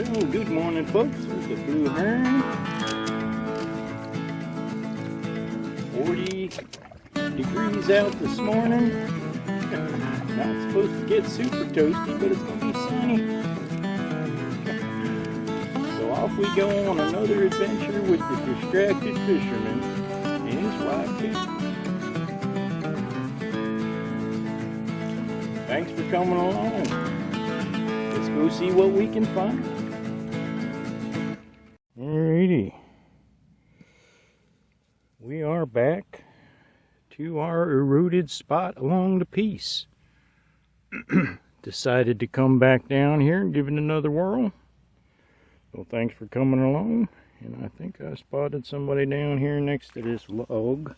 Well, good morning, folks. There's the blue heron. 40 degrees out this morning. Not supposed to get super toasty, but it's going to be sunny. So off we go on another adventure with the distracted fisherman and his wife, too. Thanks for coming along. Let's go see what we can find. Alrighty. We are back to our eroded spot along the Peace. Decided to come back down here and give it another whirl. Well, thanks for coming along. And I think I spotted somebody down here next to this log.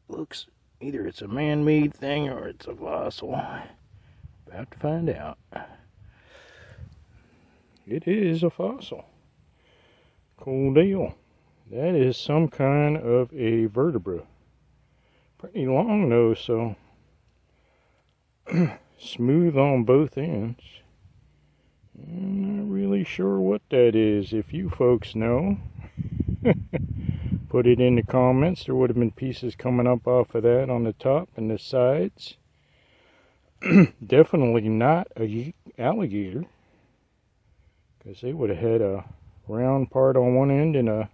Looks either it's a man-made thing or it's a fossil. About to find out. It is a fossil. Cool deal. That is some kind of a vertebra. Pretty long though, so smooth on both ends. I'm not really sure what that is. If you folks know, put it in the comments. There would have been pieces coming up off of that on the top and the sides. Definitely not a alligator, because they would have had a round part on one end and a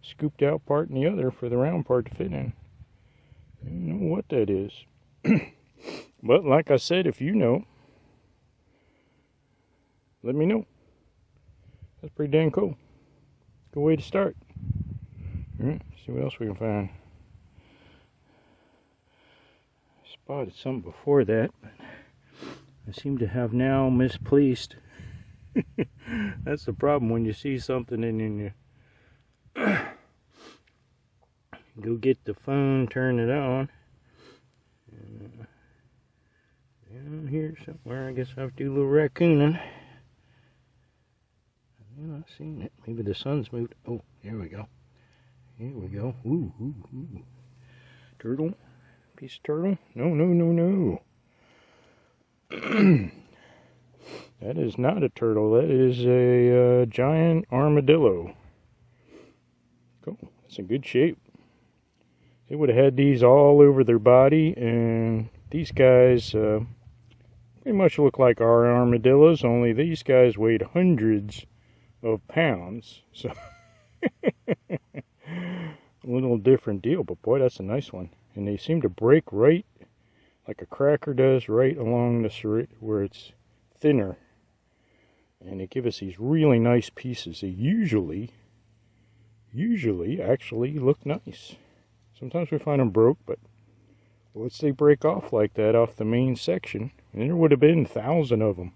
scooped out part in the other for the round part to fit in. I don't know what that is. But like I said, if you know, let me know. That's pretty dang cool. Good way to start. Alright, see what else we can find. Spotted something before that, but I seem to have now misplaced. That's the problem when you see something and then you go get the phone, turn it on. Down here somewhere, I guess I have to do a little raccooning. I'm not seeing it. Maybe the sun's moved. Oh, here we go. Here we go. Ooh, ooh, ooh. Turtle? Piece of turtle? No, no, no, no. That is not a turtle. That is a giant armadillo. Cool. That's a good shape. They would have had these all over their body, and these guys pretty much look like our armadillos, only these guys weighed hundreds of pounds. So a little different deal, but boy, that's a nice one. And they seem to break right like a cracker does, right along the where it's thinner. And they give us these really nice pieces. They usually actually look nice. Sometimes we find them broke, but once they break off like that off the main section, and there would have been 1,000 of them.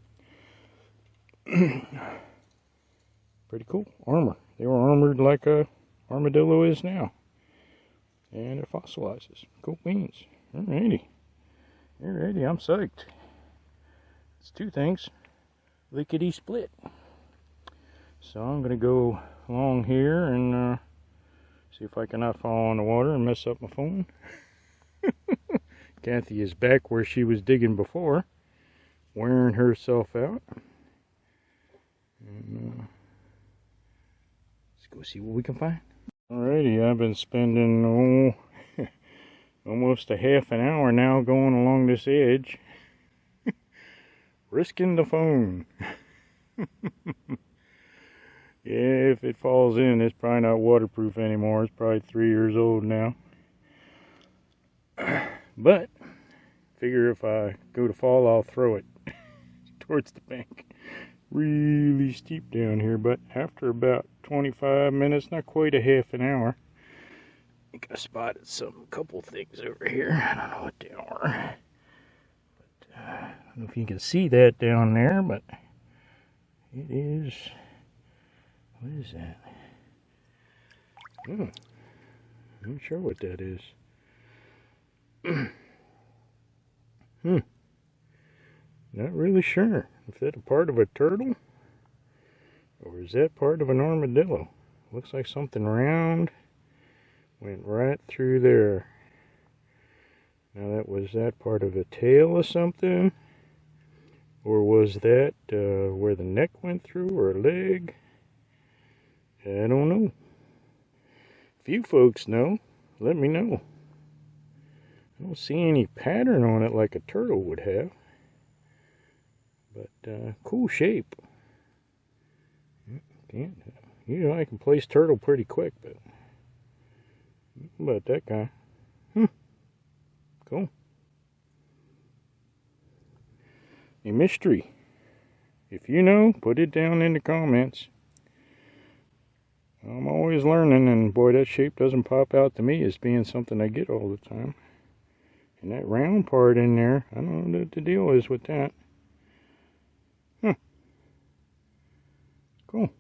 Pretty cool. Armor. They were armored like a armadillo is now. And it fossilizes. Cool beans. Alrighty. Alrighty, I'm psyched. It's two things. Lickety split. So I'm going to go along here and see if I cannot fall in the water and mess up my phone. Kathy is back where she was digging before, wearing herself out. And, let's go see what we can find. Alrighty, I've been spending almost a half an hour now going along this edge, risking the phone. Yeah, if it falls in, it's probably not waterproof anymore. It's probably 3 years old now. But figure if I go to fall, I'll throw it towards the bank. Really steep down here, but after about 25 minutes, not quite a half an hour, I think I spotted a couple things over here. I don't know what they are. But, I don't know if you can see that down there, but it is... What is that? Oh, I'm not sure what that is. Not really sure. Is that a part of a turtle? Or is that part of an armadillo? Looks like something round went right through there. Now was that part of a tail or something? Or was that where the neck went through, or a leg? I don't know. If you folks know, let me know. I don't see any pattern on it like a turtle would have. But cool shape. You know, I can place turtle pretty quick, but how about that guy? Cool. A mystery. If you know, put it down in the comments. I'm always learning, and boy, that shape doesn't pop out to me as being something I get all the time. And that round part in there, I don't know what the deal is with that. Cool.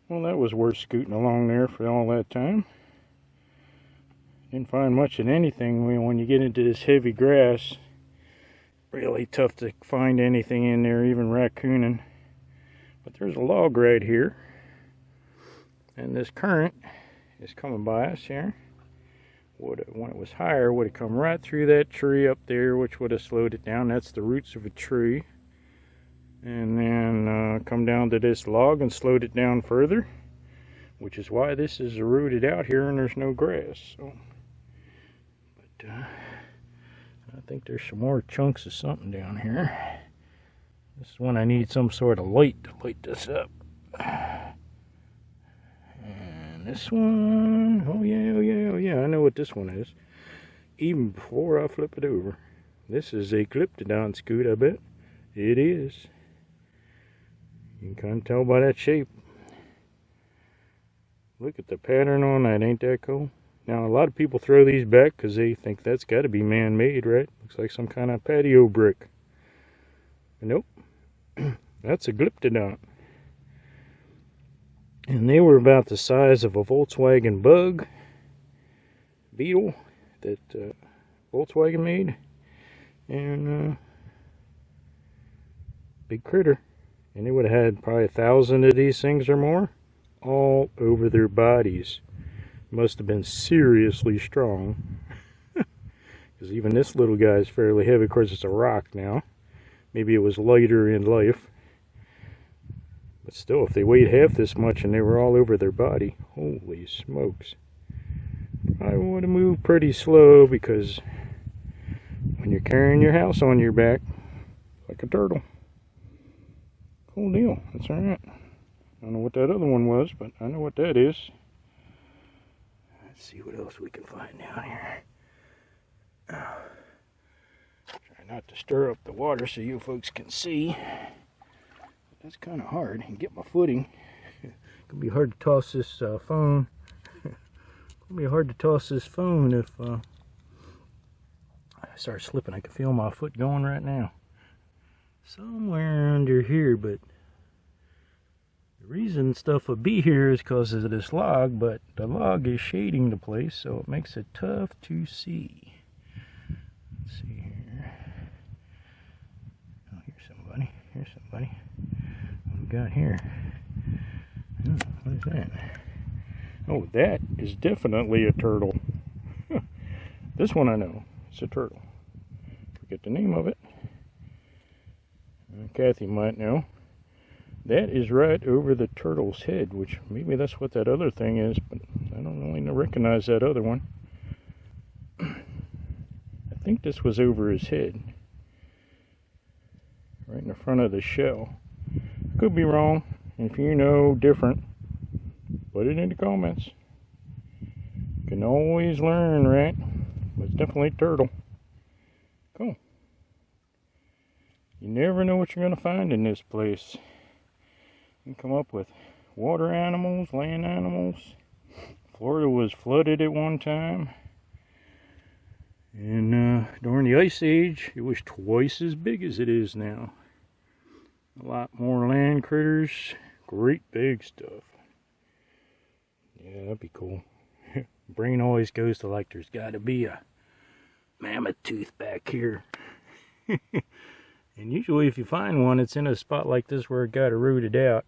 Well, that was worth scooting along there for all that time. Didn't find much of anything when you get into this heavy grass. Really tough to find anything in there, even raccooning. But there's a log right here. And this current is coming by us here. When it was higher, would have come right through that tree up there, which would have slowed it down. That's the roots of a tree. And then come down to this log and slowed it down further, which is why this is rooted out here and there's no grass. So, but I think there's some more chunks of something down here. This is when I need some sort of light to light this up. And this one, oh yeah, I know what this one is. Even before I flip it over. This is a Glyptodon scoot, I bet. It is. You can kind of tell by that shape. Look at the pattern on that, ain't that cool? Now, a lot of people throw these back because they think that's got to be man-made, right? Looks like some kind of patio brick. But nope. That's a Glyptodon. And they were about the size of a Volkswagen Bug beetle that Volkswagen made. And big critter. And they would have had probably 1,000 of these things or more all over their bodies. Must have been seriously strong. Because even this little guy is fairly heavy. Of course, it's a rock now. Maybe it was lighter in life. But still, if they weighed half this much and they were all over their body, holy smokes. I would have moved pretty slow, because when you're carrying your house on your back, like a turtle. Cool deal. That's alright. I don't know what that other one was, but I know what that is. Let's see what else we can find down here. Try not to stir up the water so you folks can see. That's kind of hard. And get my footing. It can be hard to toss this phone. It'll be hard to toss this phone if I start slipping. I can feel my foot going right now. Somewhere under here, but the reason stuff would be here is because of this log, but the log is shading the place, so it makes it tough to see. Let's see here. Oh, here's somebody. Here's somebody. What we got here? Oh, what is that? Oh, that is definitely a turtle. This one I know. It's a turtle. Forget the name of it. Kathy might know. That is right over the turtle's head, which maybe that's what that other thing is, but I don't really recognize that other one. I think this was over his head. Right in the front of the shell. Could be wrong. If you know different, put it in the comments. You can always learn, right? But it's definitely a turtle. Cool. You never know what you're going to find in this place. You can come up with water animals, land animals. Florida was flooded at one time. And during the Ice Age, it was twice as big as it is now. A lot more land critters. Great big stuff. Yeah, that'd be cool. Brain always goes to like there's got to be a mammoth tooth back here. And usually if you find one, it's in a spot like this where it got rooted out.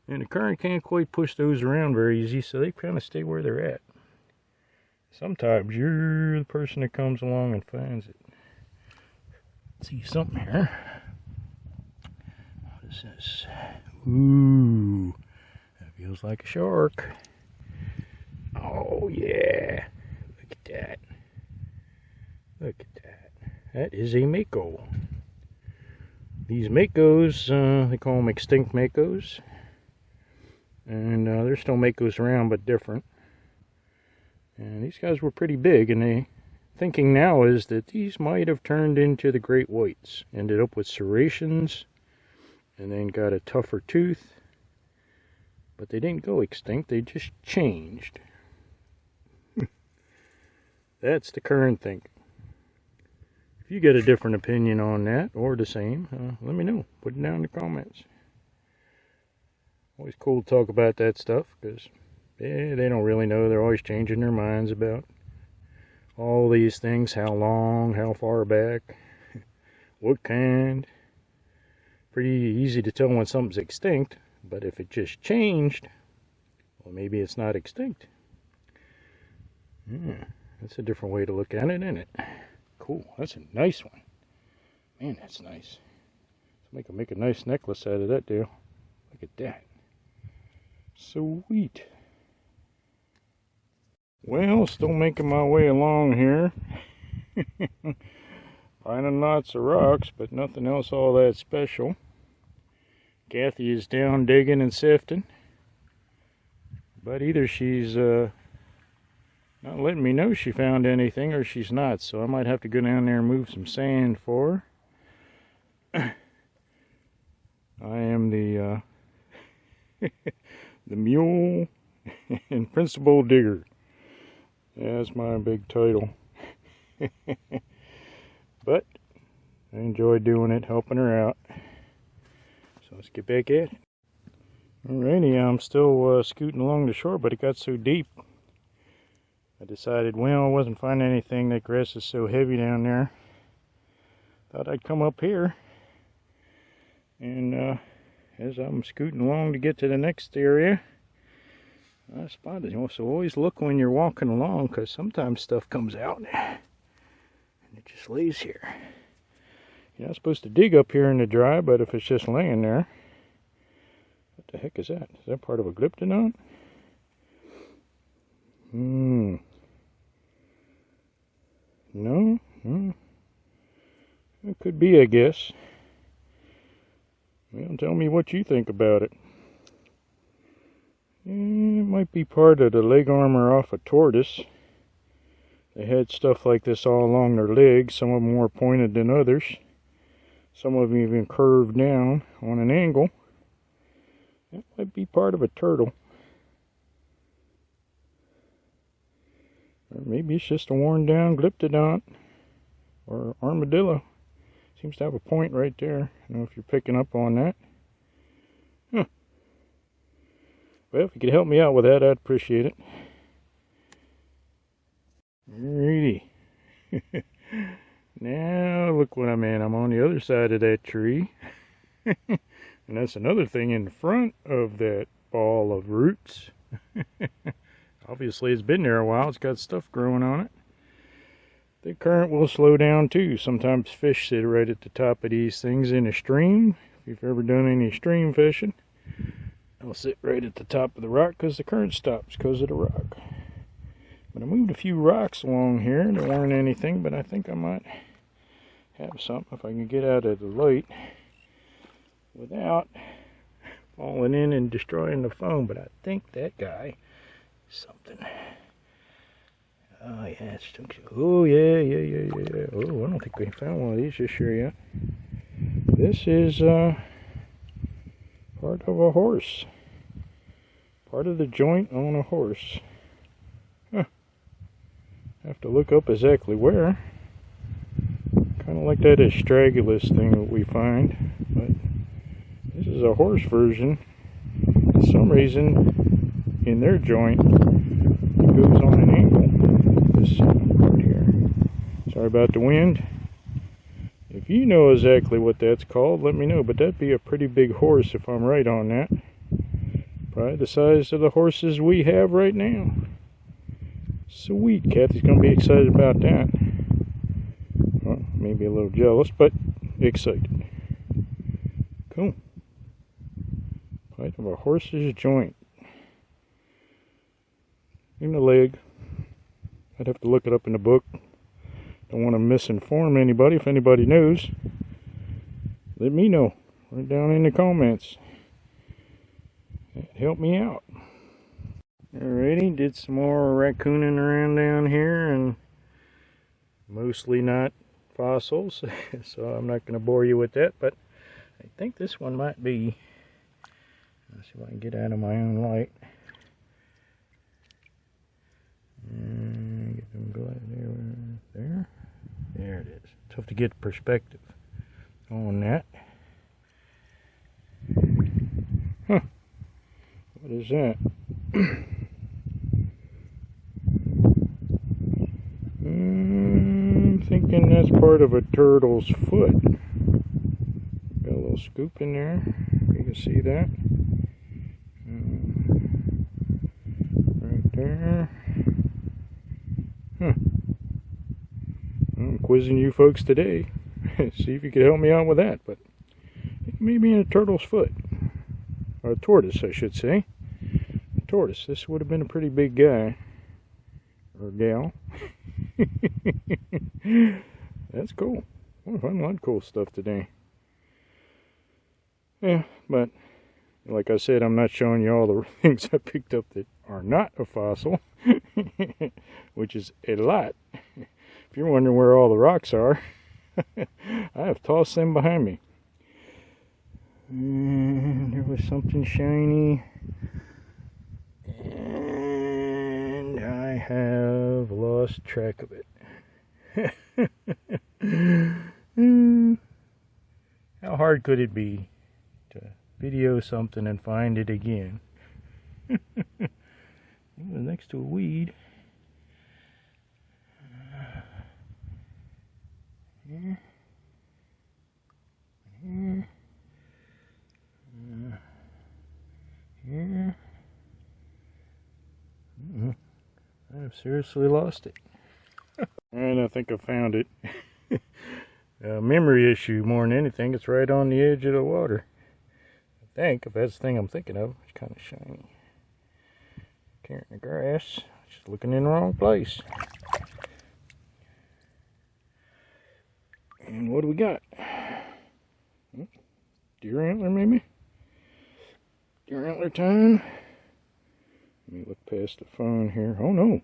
And the current can't quite push those around very easy, so they kind of stay where they're at. Sometimes you're the person that comes along and finds it. see something here. What is this? Ooh, that feels like a shark. Oh yeah, look at that. Look at that. That is a mako. These makos, they call them extinct makos. And there's still makos around, but different. And these guys were pretty big, and the thinking now is that these might have turned into the great whites. Ended up with serrations, and then got a tougher tooth. But they didn't go extinct, they just changed. That's the current thinking. If you get a different opinion on that, or the same, let me know. Put it down in the comments. Always cool to talk about that stuff, because they don't really know. They're always changing their minds about all these things. How long, how far back, what kind. Pretty easy to tell when something's extinct, but if it just changed, well, maybe it's not extinct. Yeah, that's a different way to look at it, isn't it? Cool, that's a nice one. Man, that's nice. Let's make a nice necklace out of that deal. Look at that. Sweet. Well, still making my way along here. Finding lots of rocks, but nothing else all that special. Kathy is down digging and sifting. But either she's not letting me know she found anything, or she's not, so I might have to go down there and move some sand for her. I am the the mule and principal digger. Yeah, that's my big title. But I enjoy doing it, helping her out. So let's get back at it. Alrighty, I'm still scooting along the shore, but it got so deep. I decided, well, I wasn't finding anything. That grass is so heavy down there. Thought I'd come up here. And as I'm scooting along to get to the next area, I spotted it. So always look when you're walking along, because sometimes stuff comes out and it just lays here. You're not supposed to dig up here in the dry, but if it's just laying there, what the heck is that? Is that part of a Glyptodon? No? It could be, I guess. Well, tell me what you think about it. It might be part of the leg armor off a tortoise. They had stuff like this all along their legs. Some of them more pointed than others. Some of them even curved down on an angle. That might be part of a turtle. Or maybe it's just a worn down Glyptodon or armadillo. Seems to have a point right there. I don't know if you're picking up on that. Huh. Well, if you could help me out with that, I'd appreciate it. Alrighty. Now look what I'm in. I'm on the other side of that tree. And that's another thing in front of that ball of roots. Obviously it's been there a while. It's got stuff growing on it. The current will slow down too. Sometimes fish sit right at the top of these things in a stream. If you've ever done any stream fishing, they'll sit right at the top of the rock because the current stops because of the rock. But I moved a few rocks along here. There weren't anything, but I think I might have something if I can get out of the light without falling in and destroying the phone. But I think that guy is something. Oh yeah, it's oh yeah. Oh, I don't think we found one of these this year yet. This is part of a horse. Part of the joint on a horse. Huh. Have to look up exactly where. Kind of like that astragalus thing that we find, but this is a horse version. For some reason, in their joint, it goes on an angle. This right here. Sorry about the wind. If you know exactly what that's called, let me know. But that'd be a pretty big horse if I'm right on that. Probably the size of the horses we have right now. Sweet. Kathy's going to be excited about that. Well, maybe a little jealous, but excited. Cool. Bite of a horse's joint. In the leg. I'd have to look it up in the book. Don't want to misinform anybody. If anybody knows, let me know. Right down in the comments. Help me out. Alrighty, did some more raccooning around down here, and mostly not fossils, so I'm not going to bore you with that, but I think this one might be. Let's see if I can get out of my own light. And get them there it is. Tough to get perspective on that. Huh. What is that? I'm thinking that's part of a turtle's foot. Got a little scoop in there. You can see that. Right there. Huh. I'm quizzing you folks today. See if you could help me out with that. But it may be in a turtle's foot. Or a tortoise, I should say. A tortoise. This would have been a pretty big guy. Or gal. That's cool. We've found a lot of cool stuff today. Yeah, but like I said, I'm not showing you all the things I picked up that are not a fossil, which is a lot. If you're wondering where all the rocks are, I have tossed them behind me. And there was something shiny, and I have lost track of it. How hard could it be to video something and find it again? It was next to a weed. Here. Here. Here. I've seriously lost it. And I think I found it. A memory issue more than anything. It's right on the edge of the water. I think, if that's the thing I'm thinking of. It's kind of shiny. Here in the grass. Just looking in the wrong place. And what do we got? Deer antler, maybe? Deer antler time. Let me look past the phone here. Oh no.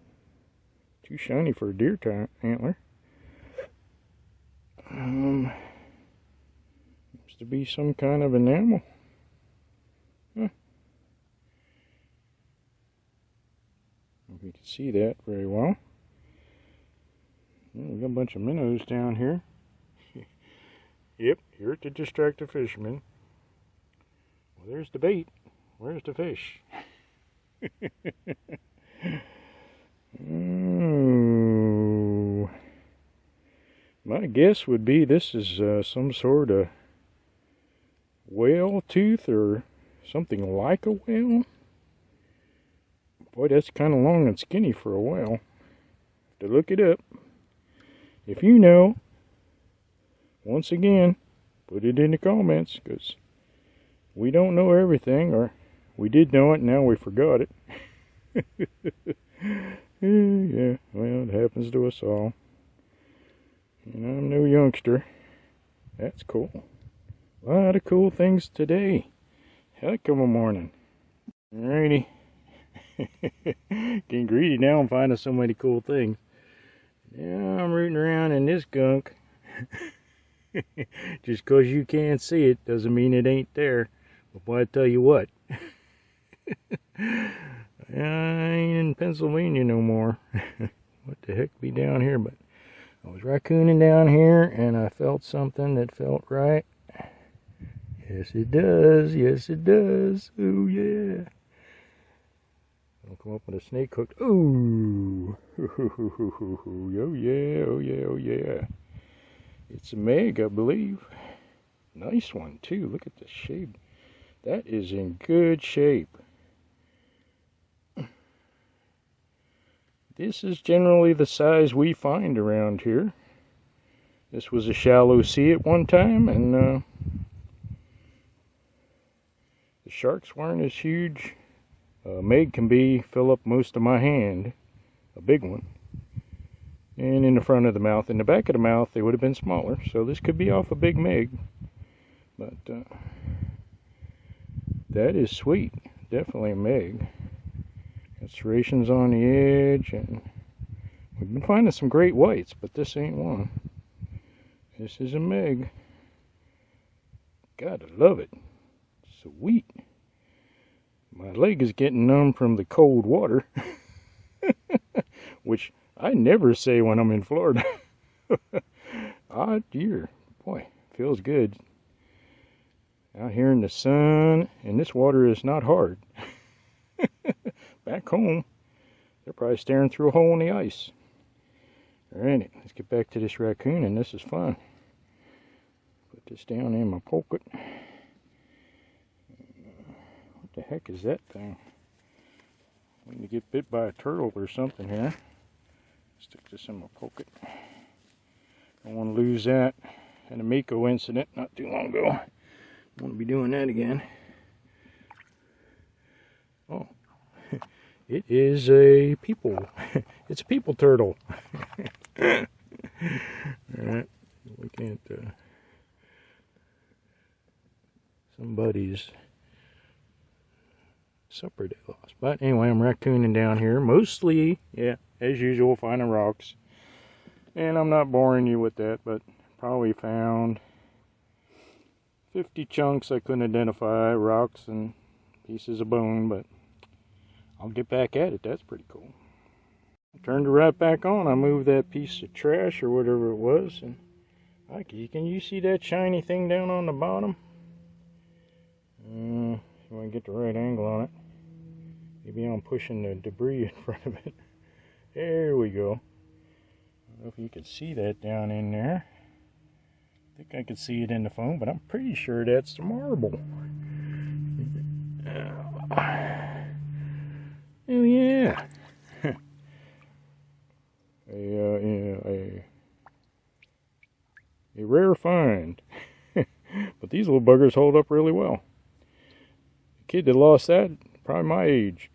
Too shiny for a deer antler. Seems to be some kind of enamel. Huh. If you can see that very well. We got a bunch of minnows down here. Yep, here at the Distracted Fisherman. Well, there's the bait. Where's the fish? Oh, my guess would be this is some sort of whale tooth or something like a whale. Boy, that's kind of long and skinny for a whale. Have to look it up. If you know, once again, put it in the comments, because we don't know everything, or we did know it, now we forgot it. Yeah, well, it happens to us all. And I'm no youngster. That's cool. A lot of cool things today. Heck of a morning. Alrighty. Getting greedy now and finding so many cool things. Now I'm rooting around in this gunk. Just because you can't see it doesn't mean it ain't there. But boy, I tell you what. I ain't in Pennsylvania no more. What the heck be down here? But I was raccooning down here and I felt something that felt right. Yes it does. Yes it does. Oh yeah. I'll come up with a snake hook. Ooh. Oh yeah. Oh yeah. Oh yeah. It's a meg, I believe. Nice one too. Look at the shape. That is in good shape. This is generally the size we find around here. This was a shallow sea at one time, and the sharks weren't as huge. Meg can fill up most of my hand, a big one. And in the front of the mouth. In the back of the mouth, they would have been smaller. So this could be off a big Meg. But that is sweet. Definitely a Meg. Got serrations on the edge. And we've been finding some great whites, but this ain't one. This is a Meg. Gotta love it. Sweet. My leg is getting numb from the cold water. Which I never say when I'm in Florida. Ah, dear. Boy, feels good. Out here in the sun, and this water is not hard. Back home, they're probably staring through a hole in the ice. Alrighty, let's get back to this raccoon, and this is fun. Put this down in my pocket. What the heck is that thing? I need to get bit by a turtle or something here. Stick this in my pocket. Don't want to lose that. Had a Mako incident not too long ago. Don't want to be doing that again. Oh, it is a people. It's a people turtle. Alright, we can't. Somebody's supper they lost. But anyway, I'm raccooning down here. Mostly, yeah, as usual, finding rocks. And I'm not boring you with that, but probably found 50 chunks I couldn't identify, rocks and pieces of bone, but I'll get back at it. That's pretty cool. I turned it right back on. I moved that piece of trash or whatever it was, and can you see that shiny thing down on the bottom? You want to get the right angle on it. Maybe I'm pushing the debris in front of it. There we go. I don't know if you can see that down in there. I think I can see it in the phone, but I'm pretty sure that's the marble. Oh yeah. A rare find. But these little buggers hold up really well. The kid that lost that, probably my age.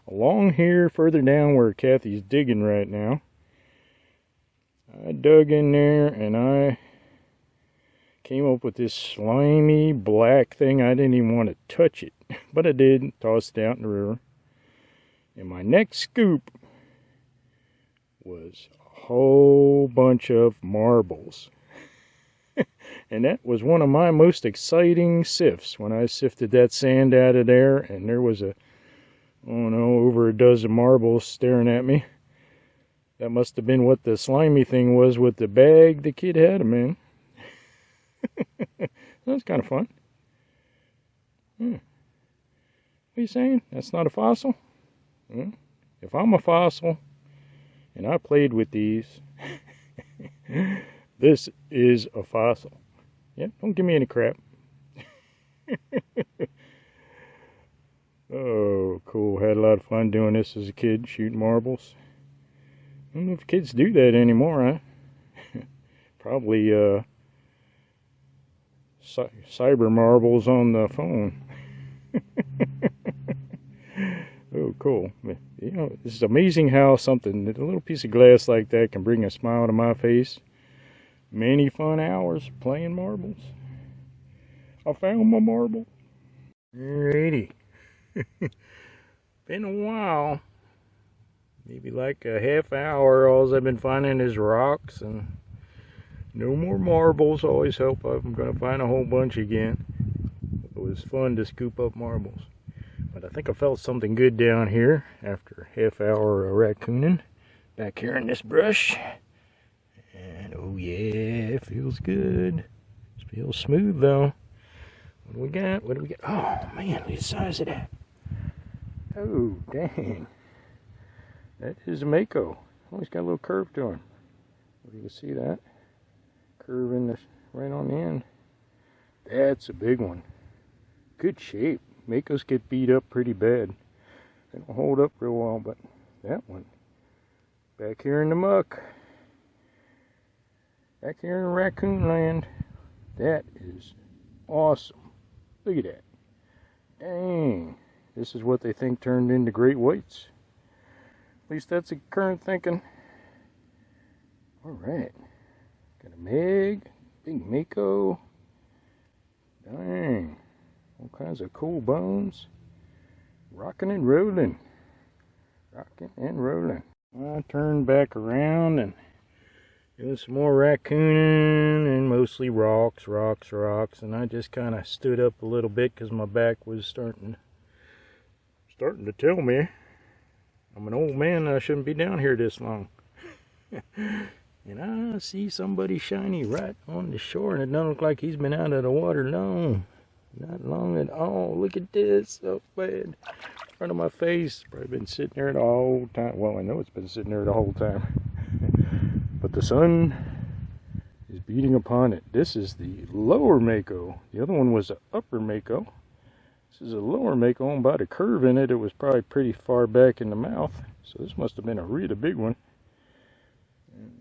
Along here, further down where Kathy's digging right now, I dug in there and I came up with this slimy black thing. I didn't even want to touch it, but I did. Tossed it out in the river. And my next scoop was a whole bunch of marbles. And that was one of my most exciting sifts when I sifted that sand out of there, and there was over a dozen marbles staring at me. That must have been what the slimy thing was with the bag the kid had them in. That was kind of fun. What are you saying? That's not a fossil? If I'm a fossil, and I played with these, this is a fossil. Yeah, don't give me any crap. Oh, cool. Had a lot of fun doing this as a kid, shooting marbles. I don't know if kids do that anymore, huh? Probably cyber marbles on the phone. Oh, cool. You know, it's amazing how a little piece of glass like that can bring a smile to my face. Many fun hours playing marbles. I found my marble. Alrighty. Been a while. Maybe like a half hour. All I've been finding is rocks and no more marbles. Always hope I'm going to find a whole bunch again. It was fun to scoop up marbles. But I think I felt something good down here after a half hour of raccooning. Back here in this brush. And oh yeah, it feels good. It feels smooth though. What do we got? What do we got? Oh man, look at the size of that. Oh dang. That is a Mako. Oh, he's got a little curve to him. You can see that. Curve in this right on the end. That's a big one. Good shape. Makos get beat up pretty bad. They don't hold up real well, but that one. Back here in the muck. Back here in raccoon land. That is awesome. Look at that. Dang. This is what they think turned into great whites. At least that's the current thinking. Alright. Got a Meg. Big Mako. Dang. All kinds of cool bones. Rocking and rolling. Rocking and rolling. I turned back around and doing some more raccooning and mostly rocks. And I just kind of stood up a little bit because my back was starting to tell me I'm an old man and I shouldn't be down here this long. And I see somebody shiny right on the shore, and it doesn't look like he's been out of the water long. Not long at all. Look at this. So bad. In front of my face. Probably been sitting there the whole time. Well, I know it's been sitting there the whole time. But the sun is beating upon it. This is the lower Mako. The other one was the upper Mako. This is a lower Mako, and by the curve in it, it was probably pretty far back in the mouth. So this must have been a really big one. And,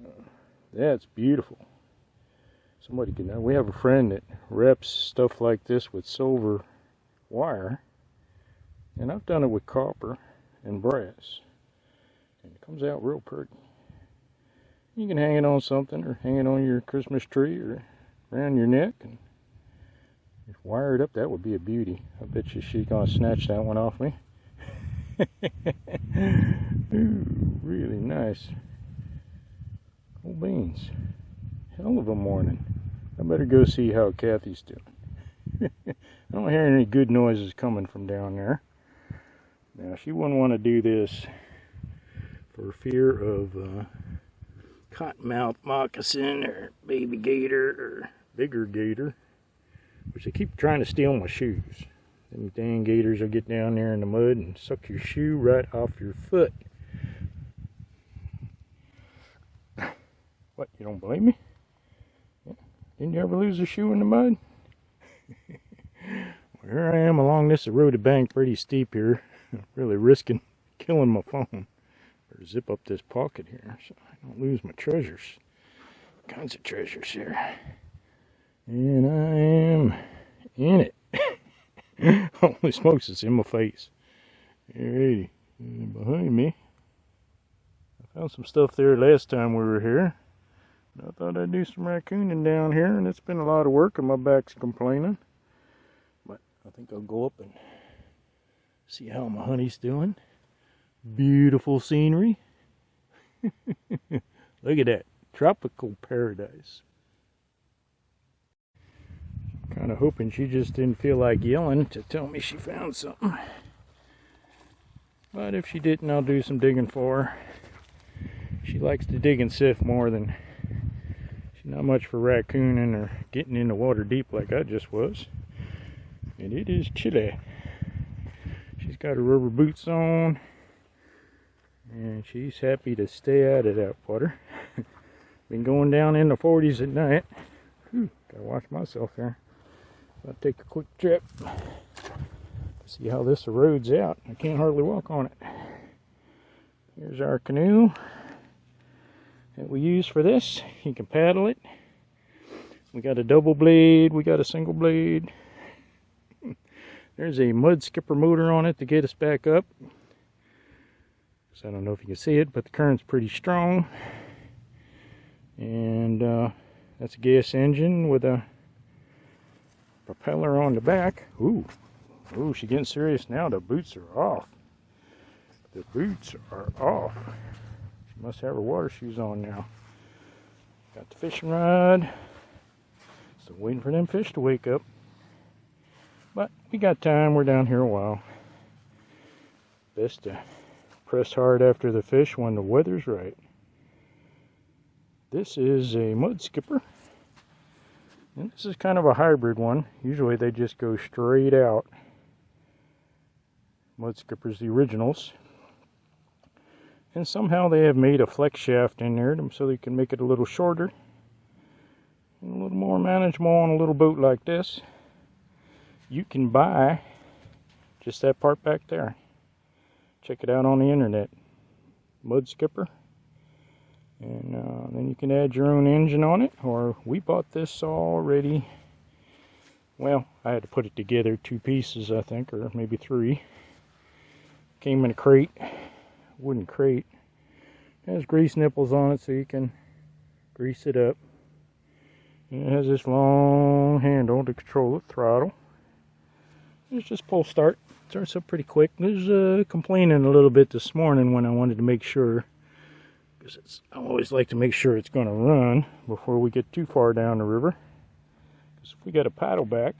that's beautiful. Somebody can. We have a friend that reps stuff like this with silver wire, and I've done it with copper and brass, and it comes out real pretty. You can hang it on something, or hang it on your Christmas tree, or around your neck, and just wire it up. That would be a beauty. I bet you she's gonna snatch that one off me. Ooh, really nice. Cool beans. Hell of a morning. I better go see how Kathy's doing. I don't hear any good noises coming from down there. Now, she wouldn't want to do this for fear of cottonmouth moccasin or baby gator or bigger gator, which they keep trying to steal my shoes. Them dang gators will get down there in the mud and suck your shoe right off your foot. What, you don't believe me? Didn't you ever lose a shoe in the mud? Well, here I am along this eroded bank, pretty steep here. Really risking killing my phone. Better zip up this pocket here so I don't lose my treasures. All kinds of treasures here. And I am in it. Holy smokes, it's in my face. Alrighty. And behind me, I found some stuff there last time we were here. I thought I'd do some raccooning down here, and it's been a lot of work and my back's complaining. But I think I'll go up and see how my honey's doing. Beautiful scenery. Look at that. Tropical paradise. I'm kind of hoping she just didn't feel like yelling to tell me she found something. But if she didn't, I'll do some digging for her. She likes to dig and sift more than... Not much for raccooning or getting in the water deep like I just was. And it is chilly. She's got her rubber boots on. And she's happy to stay out of that water. Been going down in the 40s at night. Whew, gotta watch myself here. I'll take a quick trip. See how this erodes out. I can't hardly walk on it. Here's our canoe that we use for this. You can paddle it. We got a double blade, we got a single blade. There's a mud skipper motor on it to get us back up. So I don't know if you can see it, but the current's pretty strong. And that's a gas engine with a propeller on the back. Ooh, she's getting serious now. The boots are off. The boots are off. Must have her water shoes on now. Got the fishing rod. Still waiting for them fish to wake up. But we got time. We're down here a while. Best to press hard after the fish when the weather's right. This is a mud skipper. And this is kind of a hybrid one. Usually they just go straight out. Mud skippers, the originals. And somehow they have made a flex shaft in there so they can make it a little shorter and a little more manageable on a little boat like this. You can buy just that part back there. Check it out on the internet. Mud skipper. And then you can add your own engine on it, or we bought this already. Well, I had to put it together, 2 pieces I think, or maybe 3. Came in a crate, wooden crate. It has grease nipples on it so you can grease it up. And it has this long handle to control the throttle. It's just pull start. Starts up pretty quick. There's complaining a little bit this morning when I wanted to make sure, because I always like to make sure it's going to run before we get too far down the river. Because if we got a paddle back,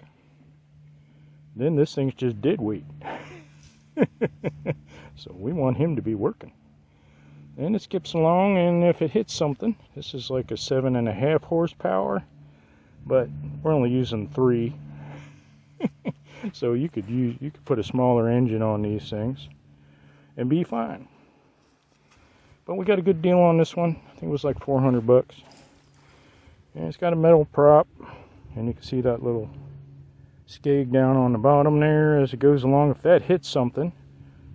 then this thing's just dead weight. So we want him to be working. And it skips along, and if it hits something, this is like a 7.5 horsepower, but we're only using 3. So you could put a smaller engine on these things and be fine. But we got a good deal on this one. I think it was like 400 bucks. And it's got a metal prop, and you can see that little skeg down on the bottom there as it goes along. If that hits something,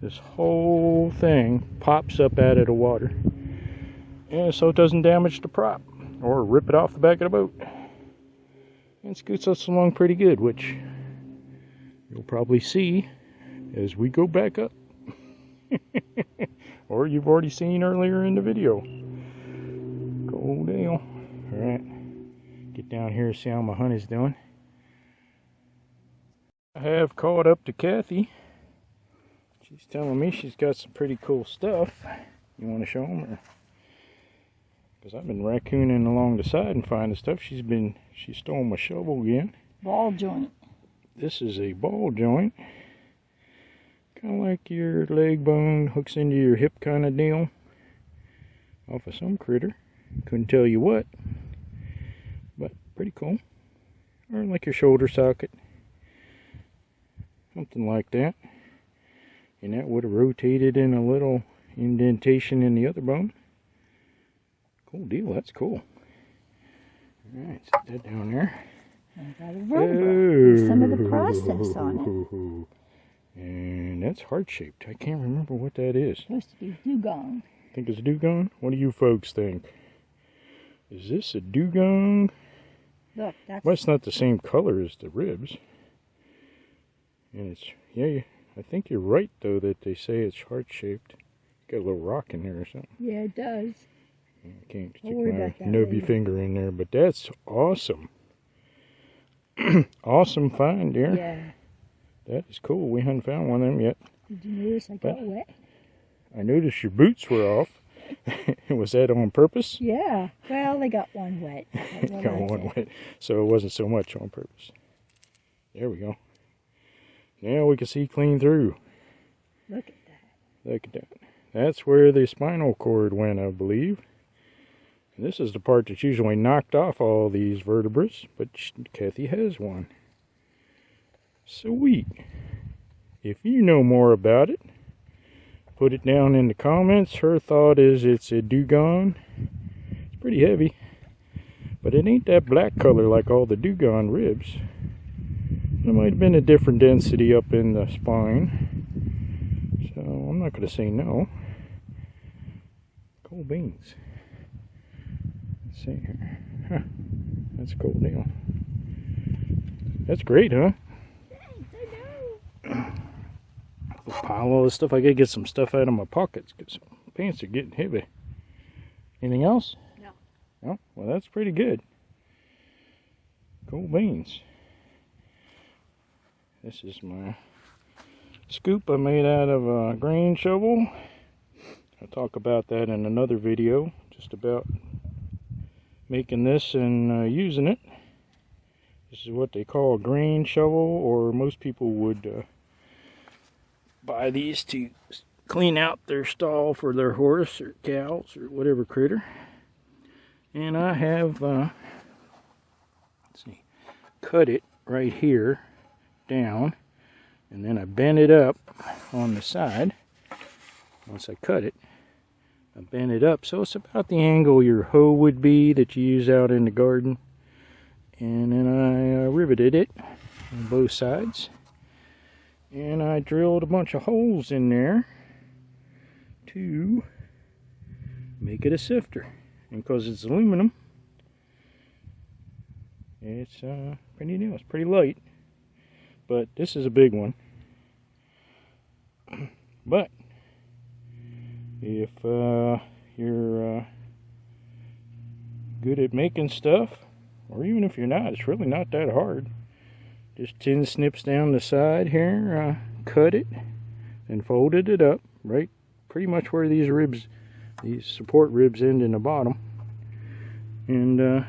this whole thing pops up out of the water, and so it doesn't damage the prop or rip it off the back of the boat. And scoots us along pretty good, which you'll probably see as we go back up. Or you've already seen earlier in the video. Cool deal. Alright, get down here and see how my honey's doing. I have caught up to Kathy. She's telling me she's got some pretty cool stuff. You want to show them? Because I've been raccooning along the side and finding stuff. She stole my shovel again. Ball joint. This is a ball joint. Kind of like your leg bone hooks into your hip kind of deal. Off of some critter. Couldn't tell you what. But pretty cool. Or like your shoulder socket. Something like that. And that would have rotated in a little indentation in the other bone. Cool deal, that's cool. Alright, set that down there. I got a vertebra. Some of the process on it. And that's heart-shaped. I can't remember what that is. Supposed to be dugong. Think it's a dugong? What do you folks think? Is this a dugong? Look, that's... Well, it's not the same color as the ribs. And it's, yeah, I think you're right, though, that they say it's heart-shaped. Got a little rock in there or something. Yeah, it does. I can't stick my nubby finger in there, but that's awesome. Awesome find, dear. Yeah. That is cool. We haven't found one of them yet. Did you notice I got wet? I noticed your boots were off. Was that on purpose? Yeah. Well, they got one wet. Got one wet. So it wasn't so much on purpose. There we go. Now we can see clean through. Look at that. Look at that. That's where the spinal cord went, I believe. And this is the part that's usually knocked off all these vertebrae, but Kathy has one. Sweet. If you know more about it, put it down in the comments. Her thought is it's a dugong. It's pretty heavy, but it ain't that black color like all the dugong ribs. There might have been a different density up in the spine, so I'm not going to say no. Cool beans. Let's see here. Huh. That's a cool deal. That's great, huh? A pile of stuff. I gotta get some stuff out of my pockets because pants are getting heavy. Anything else? No. No? Well, that's pretty good. Cool beans. This is my scoop I made out of a grain shovel. I'll talk about that in another video, just about making this and using it. This is what they call a grain shovel, or most people would buy these to clean out their stall for their horse or cows or whatever critter. And I have let's see, cut it right here down, and then I bent it up on the side. Once I cut it, I bent it up so it's about the angle your hoe would be that you use out in the garden. And then I riveted it on both sides, and I drilled a bunch of holes in there to make it a sifter. And because it's aluminum, it's pretty new. It's pretty light. But this is a big one. But if you're good at making stuff, or even if you're not, it's really not that hard. Just 10 snips down the side here, cut it, and folded it up, right pretty much where these ribs, these support ribs end in the bottom. And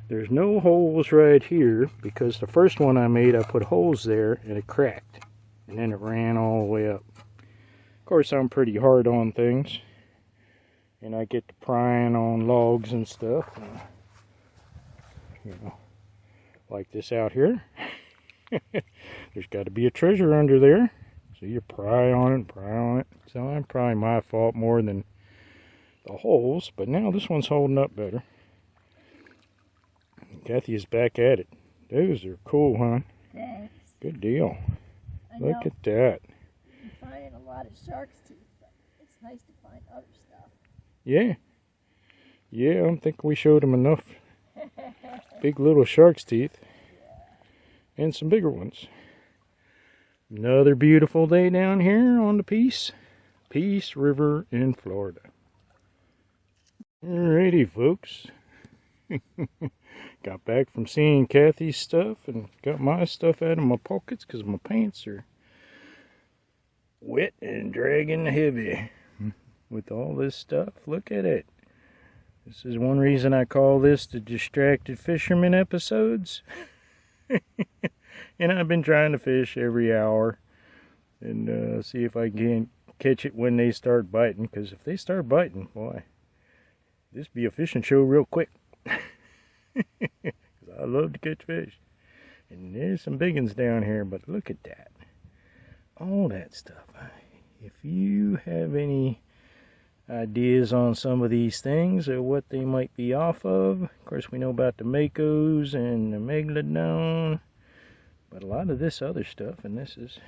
there's no holes right here, because the first one I made, I put holes there and it cracked, and then it ran all the way up. Of course, I'm pretty hard on things, and I get to prying on logs and stuff, and, you know, like this out here. There's got to be a treasure under there, so you pry on it and pry on it. So I'm probably my fault more than the holes, but now this one's holding up better. Kathy is back at it. Those are cool, huh? Thanks. Good deal. I Look know. at that. I'm finding a lot of shark's teeth, but it's nice to find other stuff. Yeah. Yeah, I don't think we showed them enough big little shark's teeth. And some bigger ones. Another beautiful day down here on the Peace River in Florida. Alrighty, folks. Got back from seeing Kathy's stuff and got my stuff out of my pockets because my pants are wet and dragging heavy with all this stuff. Look at it. This is one reason I call this the Distracted Fisherman episodes. And I've been trying to fish every hour and see if I can catch it when they start biting, because if they start biting, boy, this be a fishing show real quick. I love to catch fish. And there's some big ones down here, but look at that. All that stuff. If you have any ideas on some of these things or what they might be off of course we know about the Makos and the Megalodon, but a lot of this other stuff, and this is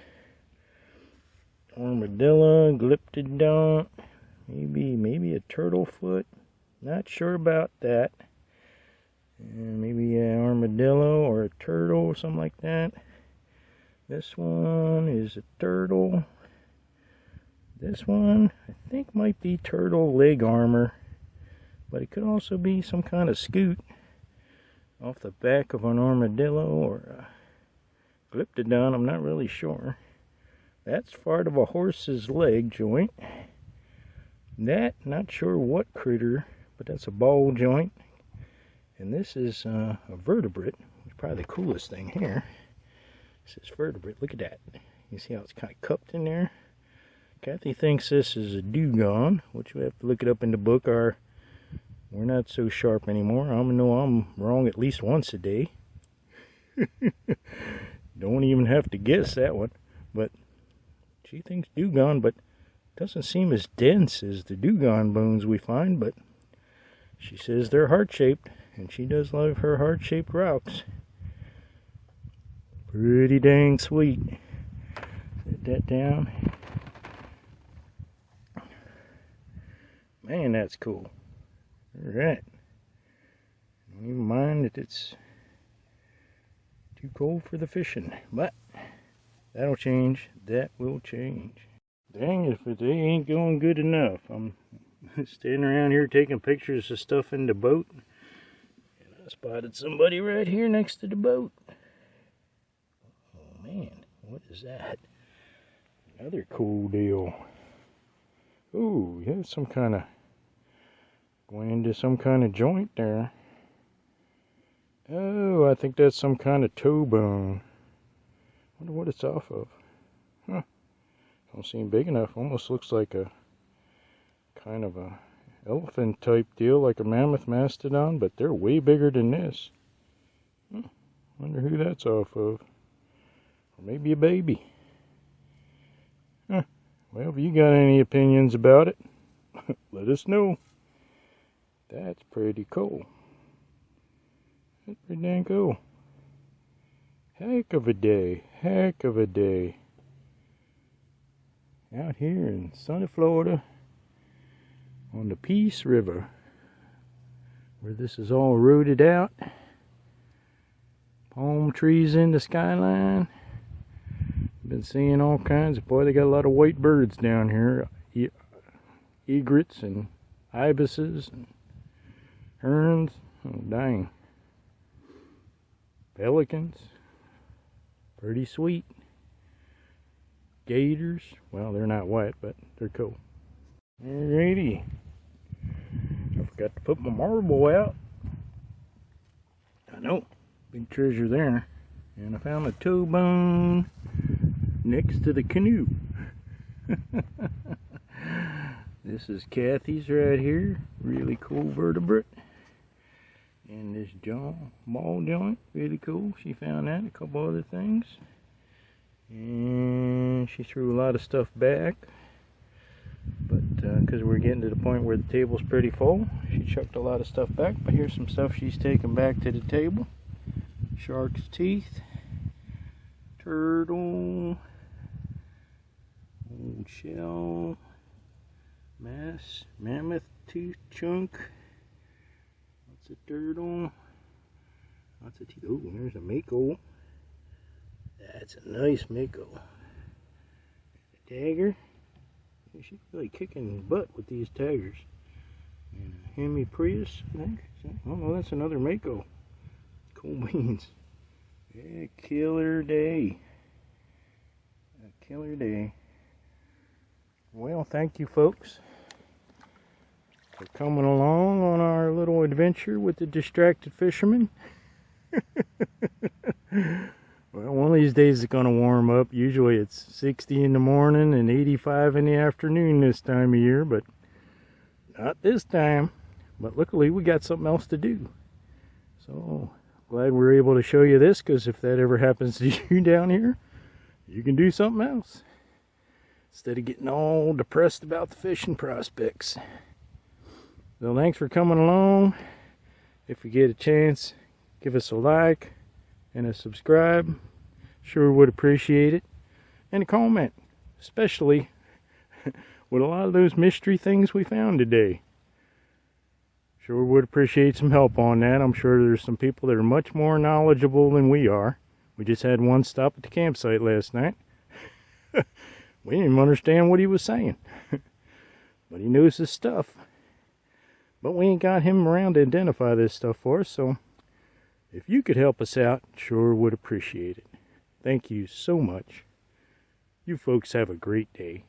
armadillo, Glyptodon, maybe a turtle foot, not sure about that. Maybe an armadillo or a turtle or something like that. This one is a turtle. This one I think might be turtle leg armor, but it could also be some kind of scoot off the back of an armadillo or a Glyptodon. I'm not really sure. That's part of a horse's leg joint. That, not sure what critter, but that's a ball joint. And this is a vertebrate, which is probably the coolest thing here. This is vertebrate. Look at that. You see how it's kind of cupped in there? Kathy thinks this is a dugong, which we have to look it up in the book. We're not so sharp anymore. I know I'm wrong at least once a day. Don't even have to guess that one. But she thinks dugong, but doesn't seem as dense as the dugong bones we find. But she says they're heart-shaped. And she does love her heart-shaped rocks. Pretty dang sweet. Set that down. Man, that's cool. Alright. Don't even mind that it's too cold for the fishing. But that'll change. That will change. Dang, if the day ain't going good enough. I'm standing around here taking pictures of stuff in the boat. I spotted somebody right here next to the boat. Oh man, what is that? Another cool deal. Ooh, yeah, some kind of going into some kind of joint there. Oh, I think that's some kind of toe bone. Wonder what it's off of. Huh. Don't seem big enough. Almost looks like a kind of a elephant type deal, like a mammoth mastodon, but they're way bigger than this. Wonder who that's off of. Or maybe a baby. Well, if you got any opinions about it, let us know. That's pretty cool. That's pretty dang cool. Heck of a day. Heck of a day. Out here in sunny Florida on the Peace River. where this is all rooted out. Palm trees in the skyline. Been seeing all kinds of, boy, they got a lot of white birds down here. Egrets and ibises and herons. Oh, dang. Pelicans. Pretty sweet. Gators. Well, they're not white, but they're cool. Alrighty. I forgot to put my marble out. I know. Big treasure there. And I found a toe bone next to the canoe. This is Kathy's right here. Really cool vertebrate. And this jaw, ball joint, really cool. She found that, a couple other things. And she threw a lot of stuff back. But because we're getting to the point where the table's pretty full, she chucked a lot of stuff back. But here's some stuff she's taken back to the table. Shark's teeth. Turtle. Old shell. Mammoth tooth chunk. Lots of turtle. Lots of teeth. Oh, there's a mako. That's a nice mako. A dagger. She's really kicking butt with these daggers. And a Hemi Prius, I think. Oh no, that's another mako. Cool beans. Yeah, killer day. A killer day. Well, thank you folks for coming along on our little adventure with the distracted fisherman. Well, one of these days it's going to warm up. Usually it's 60 in the morning and 85 in the afternoon this time of year, but not this time. But luckily we got something else to do. So glad we're able to show you this, because if that ever happens to you down here, you can do something else instead of getting all depressed about the fishing prospects. So thanks for coming along. If you get a chance, give us a like and a subscribe. Sure would appreciate it. And a comment, especially with a lot of those mystery things we found today. Sure would appreciate some help on that. I'm sure there's some people that are much more knowledgeable than we are. We just had one stop at the campsite last night. We didn't even understand what he was saying. But he knows his stuff. But we ain't got him around to identify this stuff for us, so if you could help us out, sure would appreciate it. Thank you so much. You folks have a great day.